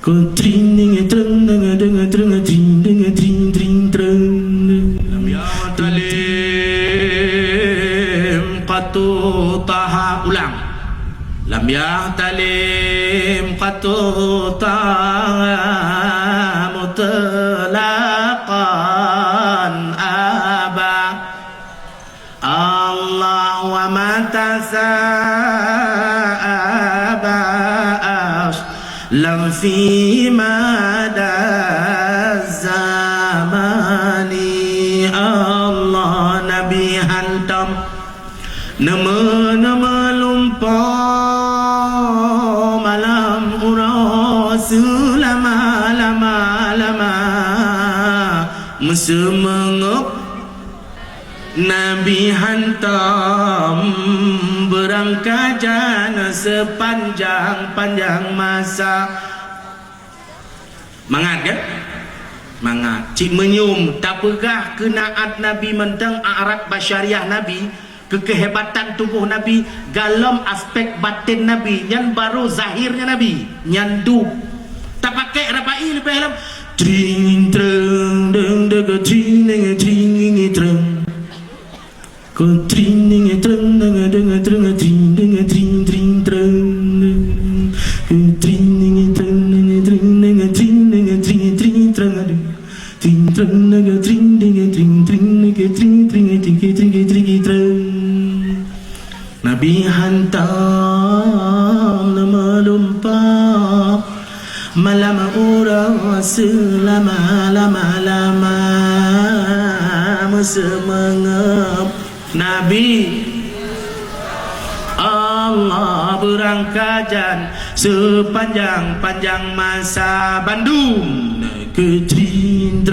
Kutring dengan treng dengan treng tring dengan tring tring treng. Ya talim qatu taha ulang. Lam ya talim qatu taha mutlaqan aba. Allah wa mata sa'aba lam fi mada zamani. Allah Nabi hantam nama-nama lumpur malam uras lama-lama mesemengok Nabi hantam berangkat jana sepanjang masa. Mangat kan? Mangat. Cik menyum tak pegah kenaat Nabi mentang arat basyariah Nabi, kekehebatan tubuh Nabi, dalam aspek batin Nabi, yang baru zahirnya Nabi, yang du tak pakai rapai lebih dalam tring treng deng deng tring deng tring treng. Kutring dengan treng dengan treng tring dengan tring tring treng. Kutring dengan treng dengan tring dengan tring tring treng. Tring treng dengan tring dengan tring dengan tring tring treng. Nabi hantam nama lumpur malam urang selama-lama semengap Nabi Allah berangkajan sepanjang masa. Bandung ke tring